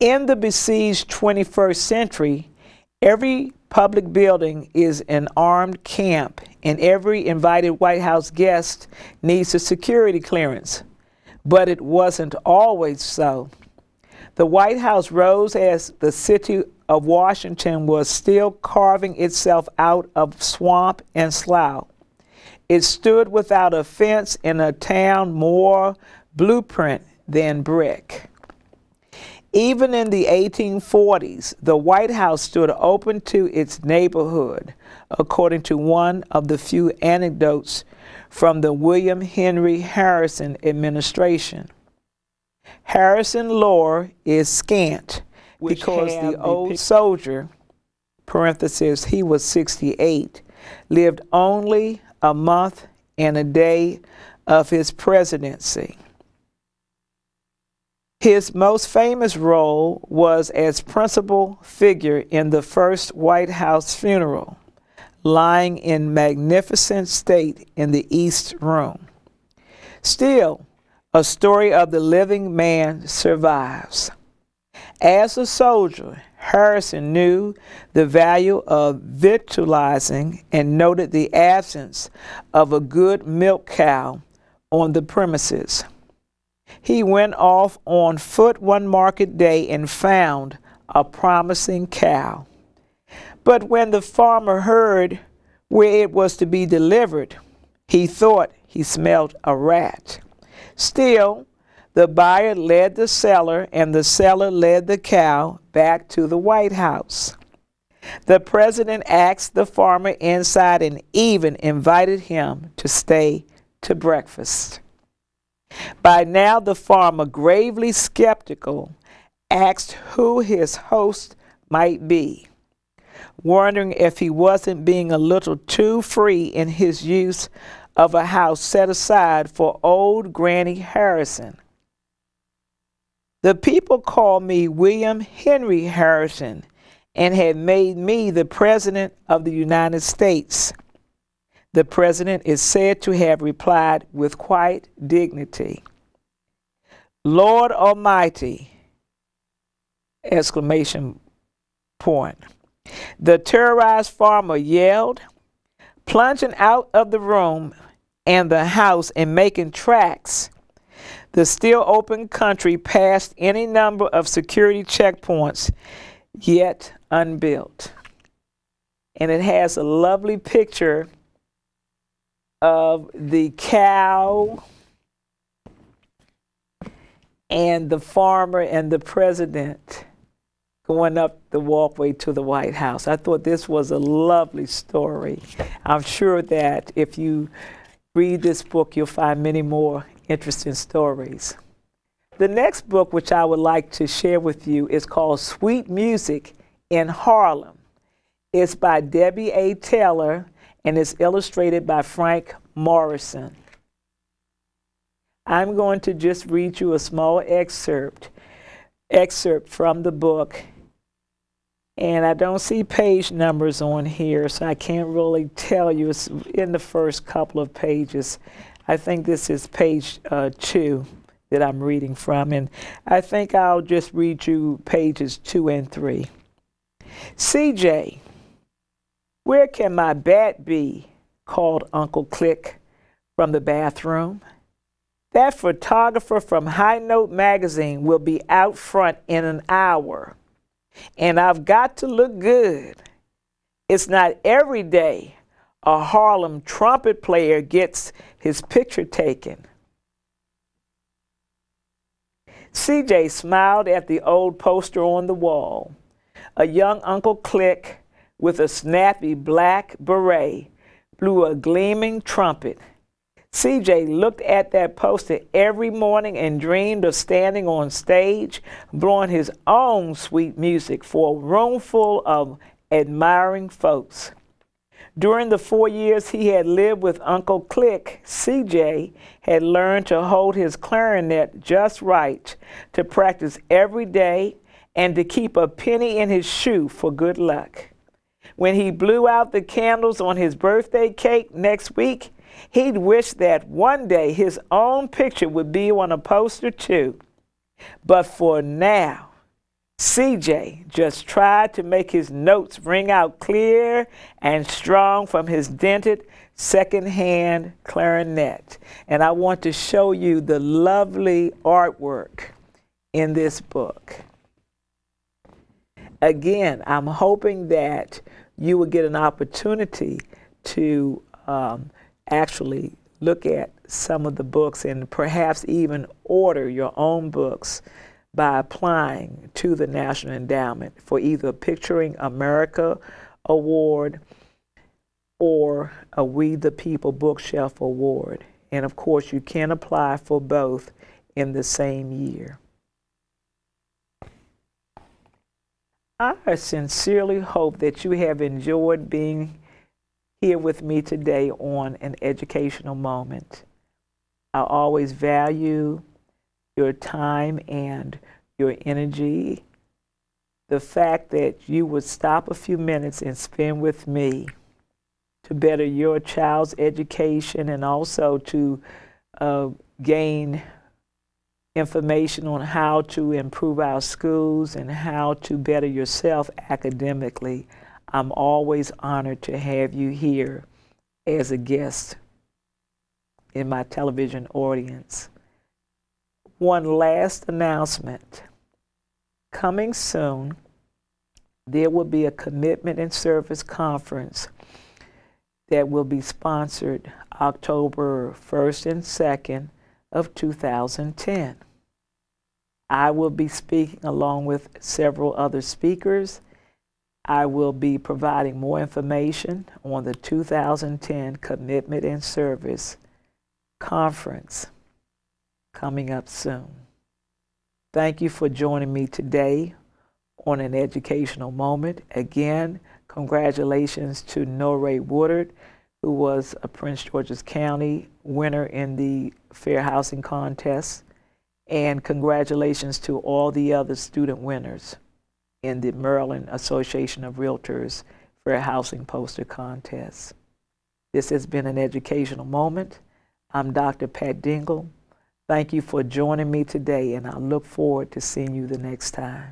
In the besieged 21st century, every public building is an armed camp, and every invited White House guest needs a security clearance. But it wasn't always so. The White House rose as the city of Washington was still carving itself out of swamp and slough. It stood without a fence in a town more blueprint than brick. Even in the 1840s, the White House stood open to its neighborhood, according to one of the few anecdotes from the William Henry Harrison administration. Harrison lore is scant because the old soldier, parenthesis, he was 68, lived only a month and a day of his presidency. His most famous role was as principal figure in the first White House funeral, lying in magnificent state in the East Room. Still, a story of the living man survives. As a soldier, Harrison knew the value of victualizing and noted the absence of a good milk cow on the premises. He went off on foot one market day and found a promising cow. But when the farmer heard where it was to be delivered, he thought he smelled a rat. Still, the buyer led the seller, and the seller led the cow back to the White House. The president asked the farmer inside and even invited him to stay to breakfast. By now, the farmer, gravely skeptical, asked who his host might be, wondering if he wasn't being a little too free in his use of a house set aside for old Granny Harrison. The people called me William Henry Harrison and had made me the President of the United States. The president is said to have replied with quiet dignity, "Lord Almighty!" exclamation point. The terrorized farmer yelled, plunging out of the room and the house and making tracks. The still open country passed any number of security checkpoints, yet unbuilt. And it has a lovely picture of the cow and the farmer and the president going up the walkway to the White House. I thought this was a lovely story. I'm sure that if you read this book, you'll find many more interesting stories. The next book, which I would like to share with you, is called Sweet Music in Harlem. It's by Debbie A. Taylor and is illustrated by Frank Morrison. I'm going to just read you a small excerpt from the book. And I don't see page numbers on here, so I can't really tell you. It's in the first couple of pages. I think this is page 2 that I'm reading from, and I think I'll just read you pages 2 and 3. CJ, where can my bat be? Called Uncle Click from the bathroom. That photographer from High Note magazine will be out front in an hour, and I've got to look good. It's not every day a Harlem trumpet player gets his picture taken. CJ smiled at the old poster on the wall. A young Uncle Click with a snappy black beret blew a gleaming trumpet. CJ looked at that poster every morning and dreamed of standing on stage, blowing his own sweet music for a room full of admiring folks. During the 4 years he had lived with Uncle Click, CJ had learned to hold his clarinet just right, to practice every day, and to keep a penny in his shoe for good luck. When he blew out the candles on his birthday cake next week, he'd wish that one day his own picture would be on a poster too. But for now, CJ just tried to make his notes ring out clear and strong from his dented second-hand clarinet. And I want to show you the lovely artwork in this book. Again, I'm hoping that you will get an opportunity to actually look at some of the books and perhaps even order your own books by applying to the National Endowment for either Picturing America Award or a We the People Bookshelf Award. And of course, you can apply for both in the same year. I sincerely hope that you have enjoyed being here with me today on An Educational Moment. I always value your time and your energy. The fact that you would stop a few minutes and spend with me to better your child's education and also to gain information on how to improve our schools and how to better yourself academically. I'm always honored to have you here as a guest in my television audience. One last announcement. Coming soon, there will be a Commitment and Service Conference that will be sponsored October 1st and 2nd of 2010. I will be speaking along with several other speakers. I will be providing more information on the 2010 Commitment and Service Conference coming up soon. Thank you for joining me today on An Educational Moment. Again, congratulations to Norray Woodard, who was a Prince George's County winner in the Fair Housing Contest. And congratulations to all the other student winners in the Maryland Association of Realtors Fair Housing Poster Contest. This has been An Educational Moment. I'm Dr. Pat Dingle. Thank you for joining me today, and I look forward to seeing you the next time.